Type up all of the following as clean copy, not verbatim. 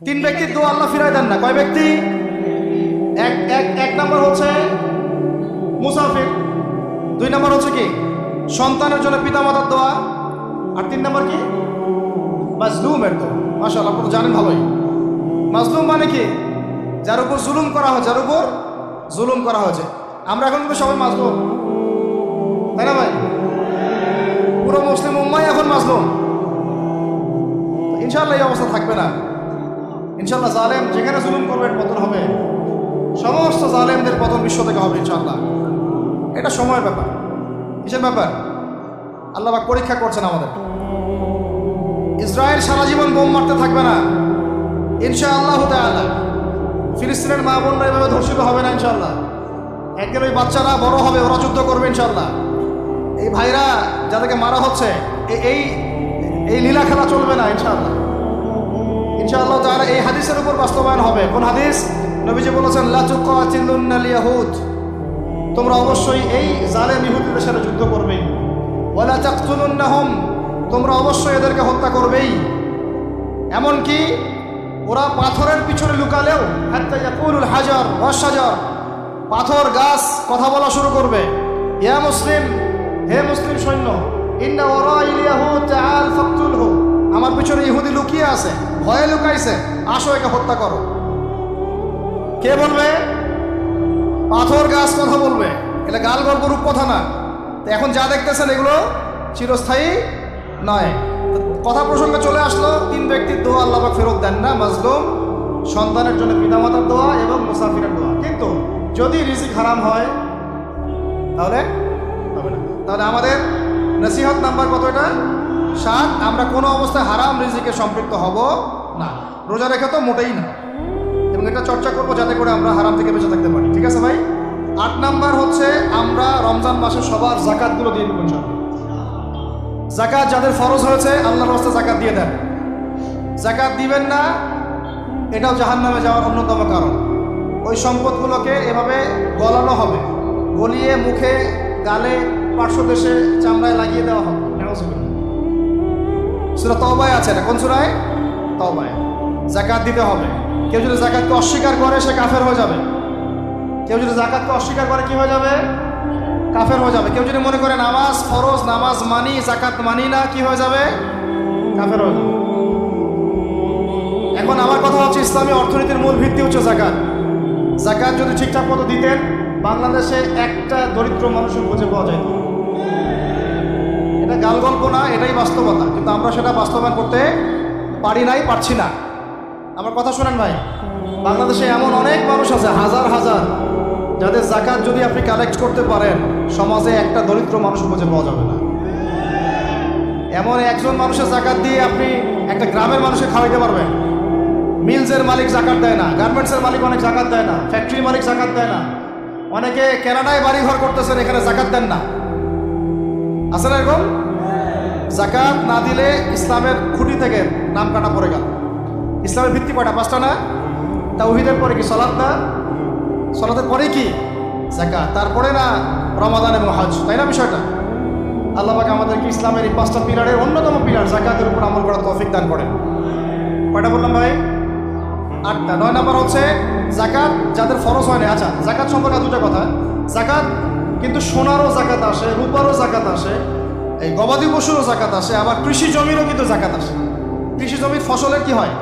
তিন ব্যক্তির দোয়া আল্লাহ ফিরাই দেন না। কয় ব্যক্তি? এক নাম্বার হচ্ছে মুসাফির, দুই নাম্বার হচ্ছে কি সন্তানের জন্য পিতামাতার দোয়া, আর তিন নাম্বার কি মাজলুমের দোয়া। মাশাআল্লাহ, আপনারা জানেন ভালোই। মাজলুম মানে কি? যার উপর জুলুম করা হয়, যার উপর জুলুম করা হয়েছে। আমরা এখন কিন্তু সবাই মাজলুম, তাই না ভাই? পুরো মুসলিম উম্মাই এখন মাজলুম। ইনশাআল্লাহ এই অবস্থা থাকবে না। ইনশাআল্লাহ জালেম যেখানে জুলুম করবে পতন হবে, সমস্ত জালেমদের পতন বিশ্ব থেকে হবে ইনশাআল্লাহ। এটা সময়ের ব্যাপার। কিসের ব্যাপার? আল্লাহ পাক পরীক্ষা করছেন আমাদের। ইসরায়েল সারা জীবন বোম মারতে থাকবে না ইনশাআল্লাহ তাআলা। ফিলিস্তিনের মা বোনরা এভাবে ধর্ষিত হবে না ইনশাআল্লাহ। একদিন ওই বাচ্চারা বড় হবে, ওরা যুদ্ধ করবে ইনশাআল্লাহ। এই ভাইরা যাদেরকে মারা হচ্ছে, এই এই লীলা খেলা চলবে না ইনশাআল্লাহ। ইনশাআল্লাহ তাআলা এই হাদিসের উপর বাস্তবায়ন হবে। কোন হাদিস? নবীজি বলেছেন লা তুকাতিলুন্নাল ইয়াহুদ, তোমরা অবশ্যই এই জালেম ইহুদিদের সাথে যুদ্ধ করবেই। ওয়ালা তাকতুলুন্নাহুম, তোমরা অবশ্যই এদেরকে হত্যা করবেই। এমনকি ওরা পাথরের পিছনে লুকালেও হাত্তা ইয়াকুলুল হাজার ওয়াশ শাজার, পাথর গাছ কথা বলা শুরু করবে। ইয়া মুসলিম, হে মুসলিম সৈন্য, ইন্না ওয়ারাইল ইয়াহুদ তাআল ফাকতুলহু, আমার পিছনে ইহুদি লুকিয়ে আছে, ভয়ে লুকাইছে, আসো একে হত্যা করো। কে বলবে? পাথর গাছ কথা বলবে। এটা গাল গল্প রূপ কথা না। তো এখন যা দেখতেছেন এগুলো চিরস্থায়ী নয়। কথা প্রসঙ্গে চলে আসলো, তিন ব্যক্তির দোয়া আল্লাহ পাক ফেরত দেন না। মাজলুম, সন্তানের জন্য পিতামাতার দোয়া এবং মুসাফিরের দোয়া। কিন্তু যদি রিজিক হারাম হয় তাহলে হবে না। তাহলে আমাদের নসিহত নাম্বার কত? এটা 7। আমরা কোনো অবস্থায় হারাম রিজিকে সম্পৃক্ত হব না। রোজা রেখে তো মোটেই না, এবং এটা চর্চা করবো যাতে করে আমরা হারাম থেকে বেঁচে থাকতে পারি। ঠিক আছে ভাই? 8 নাম্বার হচ্ছে আমরা রমজান মাসে সবার জাকাতগুলো দিয়ে দেবো ইনশাআল্লাহ। জাকাত যাদের ফরজ হয়েছে আল্লাহর রাস্তায় জাকাত দিয়ে দেন। জাকাত দিবেন না, এটাও জাহান্নামে যাওয়ার অন্যতম কারণ। ওই সম্পদগুলোকে এভাবে গলানো হবে, গলিয়ে মুখে, গালে, পার্শ্বদেশে, চামড়ায় লাগিয়ে দেওয়া হবে। সূরা তওবায় আছে না? কোন সূরায়? তওবায়। জাকাত দিতে হবে। কেউ যদি জাকাতকে অস্বীকার করে সে কাফের হয়ে যাবে। কেউ যদি জাকাতকে অস্বীকার করে কি হয়ে যাবে? কাফের হয়ে যাবে। কেউ যদি মনে করে নামাজ ফরজ, নামাজ মানি, জাকাত মানি না, কি হয়ে যাবে? কাফের হয়ে যাবে। এখন আমার কথা হচ্ছে, ইসলামী অর্থনীতির মূল ভিত্তি হচ্ছে জাকাত। জাকাত যদি ঠিকঠাক মতো দিতেন, বাংলাদেশে একটা দরিদ্র মানুষের খুঁজে পাওয়া যায় না। এটা গাল গল্প না, এটাই বাস্তবতা। কিন্তু আমরা সেটা বাস্তবায়ন করতে পারি নাই, পারছি না। আমার কথা শোনেন ভাই, বাংলাদেশে এমন অনেক মানুষ আছে, হাজার হাজার, যাদের জাকাত যদি আপনি কালেক্ট করতে পারেন, সমাজে একটা দরিদ্র মানুষ খুঁজে পাওয়া যাবে না। এমন একজন মানুষের জাকাত দিয়ে আপনি একটা গ্রামের মানুষকে খাওয়াইতে পারবেন। মিলসের মালিক জাকাত দেয় না, গার্মেন্টসের মালিক অনেক জাকাত দেয় না, ফ্যাক্টরির মালিক জাকাত দেয় না, অনেকে কানাডায় বাড়ি ঘর করতেছেন, এখানে জাকাত দেন না। আছে না এরকম? জাকাত না দিলে ইসলামের খুঁটি থেকে নাম কাটা পড়ে গেল। ইসলামের ভিত্তি কয়টা? 5টা না? তাওহীদের পরে কি সালাত না? সালাতের পরে কি যাকাত, তারপরে না রমাদান এবং হজ, তাই না বিষয়টা? আল্লাহ পাক আমাদেরকে ইসলামের এই 5টা পিলারের অন্যতম পিলার জাকাতের উপর আমল করার তৌফিক দান করেন। কয়টা বললাম ভাই? 8টা। 9 নাম্বার হচ্ছে জাকাত যাদের ফরজ হয় না। আচ্ছা, জাকাত সম্পর্কে 2টা কথা। জাকাত কিন্তু সোনারও জাকাত আসে, রূপারও জাকাত আসে, এই গবাদি পশুরও জাকাত আসে, আবার কৃষি জমিরও কিন্তু জাকাত আসে। কৃষি জমির ফসলের কি হয়?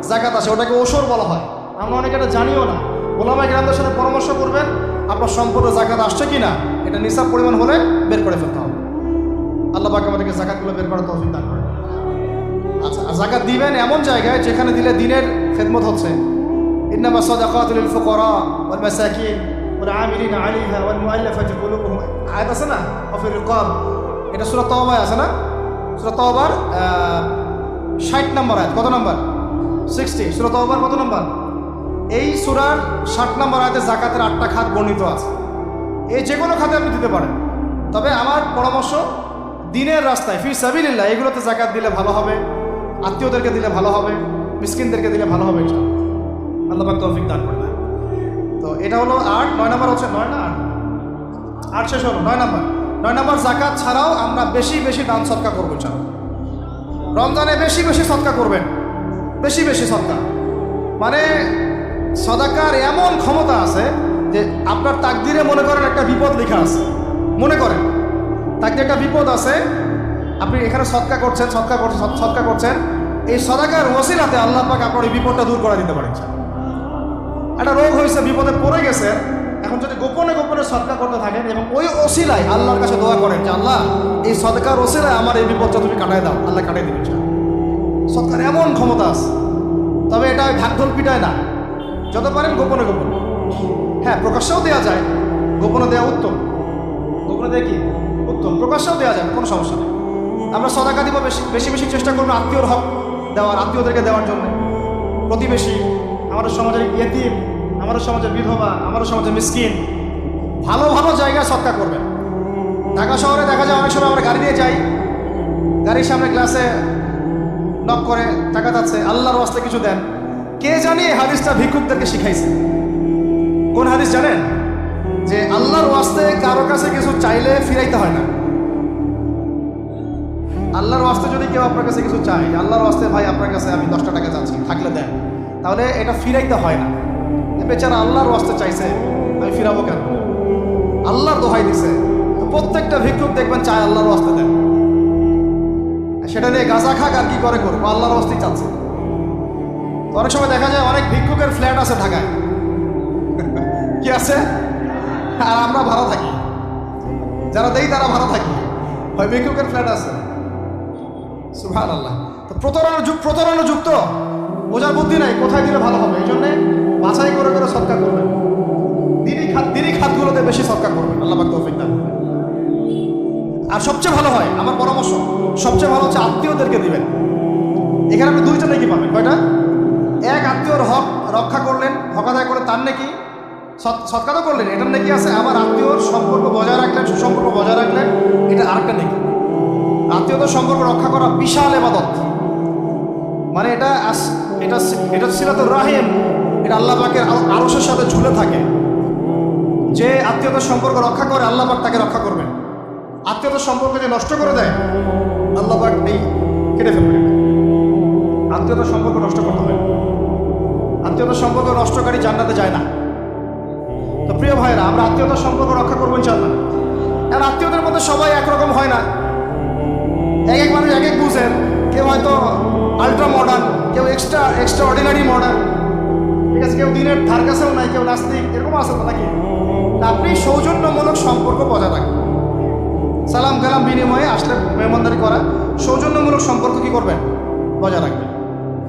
জাকাত আসে, ওটাকে ওসর বলা হয়। আমরা অনেকে এটা জানিও না। ওলামায়ে কেরামদের সাথে পরামর্শ করবেন, আপনার সম্পদের জাকাত আসছে কি না, এটা নিসাব পরিমাণ হলে বের করে ফেলতে হবে। আল্লাহ পাক আমাদেরকে জাকাতগুলো বের করার তৌফিক দান করেন। আচ্ছা, আর জাকাত দিবেন এমন জায়গায় যেখানে দিলে দিনের খেদমত হচ্ছে। ইন্নামা সাদাকাতু লিল ফুকারা ওয়াল মাসাকিন ওয়াল আমিলিনা আলাইহা ওয়াল মুআল্লাফাতি কুলুবুহুম, আয়াত আছে না? ওয়া ফির রিকাব, এটা সূরা তাওবায় আছে না? সূরা তাওবার 60 নম্বর আয়াত। কত নম্বর? 60। সূরা তাওবার কত নম্বর? এই সূরার 60 নম্বর আয়াতে জাকাতের 8টা খাত বর্ণিত আছে। এই যে কোনো খাতে আপনি দিতে পারেন, তবে আমার পরামর্শ দিনের রাস্তায় ফি সাবিলিল্লাহ এগুলোতে জাকাত দিলে ভালো হবে, আত্মীয়দেরকে দিলে ভালো হবে, মিসকিনদেরকে দিলে ভালো হবে। আল্লাহ পাক তৌফিক দান করবেন। তো এটা হলো 8। 9 নম্বর হচ্ছে 9 না 8 শেষ হলো। 9 নম্বর জাকাত ছাড়াও আমরা বেশি বেশি দান সদকা করবো। রমজানে বেশি বেশি সদকা করবেন, বেশি বেশি সদকা। মানে সাদাকার এমন ক্ষমতা আছে যে আপনার তাকদিরে মনে করেন একটা বিপদ লেখা আছে, মনে করেন তাকদিরে একটা বিপদ আছে, আপনি এখানে সদকা করছেন, এই সাদাকার ওসিলাতে আল্লাহ পাক আপনার এই বিপদটা দূর করে দিতে পারেন। একটা রোগ হয়েছে, বিপদে পড়ে গেছে, এখন যদি গোপনে গোপনে সদকা করতে থাকেন এবং ওই ওসিলায় আল্লাহর কাছে দোয়া করেন যে আল্লাহ এই সদকার ওসিলায় আমার এই বিপদটা তুমি কাটাই দাও, আল্লাহ কাটাই দিবেন। সদকার এমন ক্ষমতা আছে, তবে এটা ঢাকঢোল পিটায় না, যত পারেন গোপনে গোপনে। হ্যাঁ, প্রকাশ্যেও দেওয়া যায়, গোপনে দেওয়া উত্তম, গোপনে দেওয়া কি উত্তম, প্রকাশ্যেও দেওয়া যায়, কোনো সমস্যা নেই। আমরা সদকা দিব বেশি বেশি চেষ্টা করবো আত্মীয়র হক দেওয়ার, আত্মীয়দেরকে দেওয়ার জন্য, প্রতিবেশী, আমাদের সমাজের ইয়েতিম, আমাদের সমাজের বিধবা, আমাদের সমাজের মিসকিন, ভালো ভালো জায়গায় সদকা করবেন। ঢাকা শহরে দেখা যায় অনেক সময় আমরা গাড়ি নিয়ে যাই, গাড়ির সামনে গ্লাসে নক করে টাকা যাচ্ছে, আল্লাহর ওয়াস্তে কিছু দেন। কে জানি এই হাদিসটা ভিক্ষুকদেরকে শিখাইছে। কোন হাদিস জানেন? যে আল্লাহর ওয়াস্তে কারো কাছে কিছু চাইলে ফিরাইতে হয় না। আল্লাহর ওয়াস্তে যদি কেউ আপনার কাছে কিছু চাই, আল্লাহর ওয়াস্তে ভাই আপনার কাছে আমি 10টা টাকা চাচ্ছি, থাকলে দেন, তাহলে এটা ফিরাইতে হয় না। বেচারা আল্লাহর ওয়াস্তে চাইছে, আমি ফিরাবো কেন? আল্লাহর দোহাই দিছে। তো প্রত্যেকটা ভিক্ষুক দেখবেন চায় আল্লাহর ওয়াস্তে দেন, সেটা নিয়ে গাঁজা খাক আর কি করে করবো, আল্লাহর ওয়াস্তেই চাচ্ছে। তো অনেক সময় দেখা যায় অনেক ভিক্ষুকের ফ্ল্যাট আছে ঢাকায়, কি আছে, আর আমরা ভাড়া থাকি, যারা দেই তারা ভাড়া থাকি, হয় ভিক্ষুকের ফ্ল্যাট আছে। সুবহানাল্লাহ। তো প্রতারণা যুক্ত, বোঝার বুদ্ধি নাই কোথায় দিলে ভালো হবে, এই জন্যে বাছাই করে করে সদকা করবেন, দিনই খাতগুলোতে বেশি সদকা করবেন, আল্লাহ পাক তৌফিক দান করবেন। আর সবচেয়ে ভালো হয়, আমার পরামর্শ, সবচেয়ে ভালো হচ্ছে আত্মীয়দেরকে দিবেন। এখানে আপনি 2টা নেকি পাবেন। কয়টা? এক, আত্মীয়র হক রক্ষা করলেন, হক আদায় করে তার নেকি, সৎকার তো করলেন, এটার নেকি আছে। আবার আত্মীয়র সম্পর্ক বজায় রাখলেন, সুসম্পর্ক বজায় রাখলেন, এটা আরেকটা নেকি। আত্মীয়তার সম্পর্ক রক্ষা করা বিশাল ইবাদত, মানে এটা সিলাতুর রাহিম, এটা আল্লাহ পাকের আরশের সাথে ঝুলে থাকে। যে আত্মীয়তার সম্পর্ক রক্ষা করে আল্লাহ পাক তাকে রক্ষা করবেন। আত্মীয়তার সম্পর্ক যে নষ্ট করে দেয় আল্লাহ পাক এই কেটে ফেলবেন। আত্মীয়তার সম্পর্ক নষ্ট করতে হবে, আত্মীয়তার সম্পর্ক নষ্টকারী জান্নাতে যায় না। তো প্রিয় ভাইরা, আমরা আত্মীয়তার সম্পর্ক রক্ষা করবো ইনশাআল্লাহ। আর আত্মীয়দের মধ্যে সবাই একরকম হয় না, এক এক মানুষ এক এক বুঝেন। কেউ হয়তো আলট্রা মডার্ন, কেউ এক্সট্রা অর্ডিনারি মডার্ন, ঠিক আছে, কেউ দিনের ধার কাছেও নাই, কেউ নাস্তিক, এরকম আছে তো নাকি? আপনি সৌজন্যমূলক সম্পর্ক বজায় রাখবেন, সালাম কালাম বিনিময়ে আসলে মেহমানদারি করা, সৌজন্যমূলক সম্পর্ক কি করবেন? বজায় রাখবেন।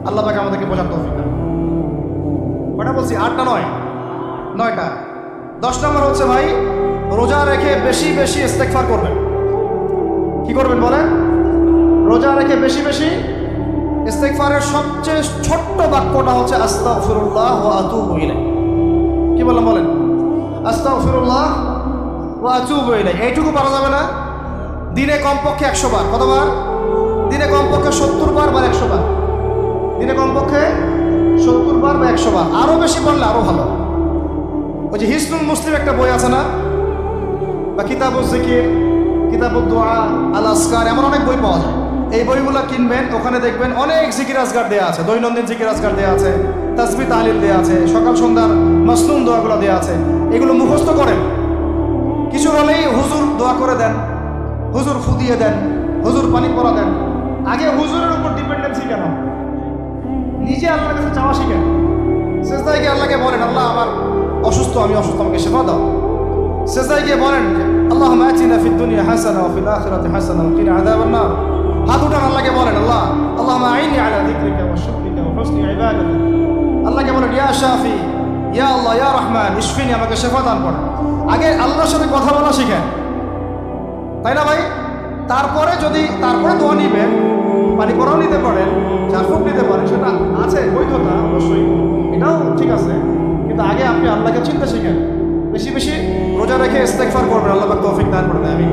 আল্লাহ পাক আমাদেরকে বোঝার তৌফিক দান। কয়টা বলছি? 8টা 9টা। 10 নম্বর হচ্ছে ভাই, রোজা রেখে বেশি বেশি ইস্তেগফার করবেন। কি করবেন বলেন? রোজা রেখে বেশি বেশি ইস্তেগফারের সবচেয়ে ছোট্ট বাক্যটা হচ্ছে আস্তাগফিরুল্লাহ ওয়া আতুবু ইলাইহি। কি বললাম বলেন? আস্তাগফিরুল্লাহ ওয়া আতুবু ইলাইহি। এইটুকু পারা যাবে না? দিনে কমপক্ষে 100 বার। কতবার? দিনে কমপক্ষে 70 বার বা 100 বার। দিনে কমপক্ষে 70 বার বা 100 বার। আরও বেশি বললে আরও ভালো। ওই যে হিসনুল মুসলিম একটা বই আছে না, বা কিতাবুজ জিকির, কিতাবুদ দোয়া, আল আসকার, এমন অনেক বই পাওয়া যায়। এই বইগুলো কিনবেন, ওখানে দেখবেন অনেক জিকির আজগার দেওয়া আছে, দৈনন্দিন জিকির আজগার দেওয়া আছে, তাসবিহ তাহলিল দেওয়া আছে, সকাল সন্ধ্যার মাসনুন দোয়াগুলো দেওয়া আছে। এগুলো মুখস্থ করেন, কিছু হলেই হুজুর দোয়া করে দেন, হুজুর ফু দিয়ে দেন, হুজুর পানি পরা দেন। আগে হুজুরের উপর ডিপেন্ডেন্সি কেন? নিজে আল্লাহর কাছে চাওয়া শিখেন। সেজদায় গিয়ে আল্লাহকে বলেন, আল্লাহ আমার অসুস্থ, আমি অসুস্থ, আমাকে সেবা দাও। সেজদায় গিয়ে বলেন, আল্লাহুম্মা আতিনা ফিদ দুনিয়া হাসানা ওয়া ফিল আখিরাতি হাসানা ওয়া কিনা আযাবান নার। হাত উঠান, আল্লাহকে বলেন, আল্লাহ আল্লাহুম্মা আইনি আলা যিকরিকা ওয়া শুকরিকা ওয়া হুসনি ইবাদাতিক। আল্লাহকে বলেন, ইয়া শাফি, ইয়া আল্লাহ, ইয়া রহমান, ইশফিনি, আমাকে শেফা দান করেন। আগে আল্লাহর সাথে কথা বলা শিখেন, তাই না ভাই? তারপরে দোয়া নিবেন, পানি পরাও নিতে পারেন, জাফুক নিতে পারেন, সেটা আছে বৈধতা অবশ্যই, এটাও ঠিক আছে। কিন্তু আগে আপনি আল্লাহকে চিনতে শিখেন। বেশি বেশি রোজা রেখে ইস্তেগফার করবেন। আল্লাহ পাক তৌফিক দান করবেন। আমিন।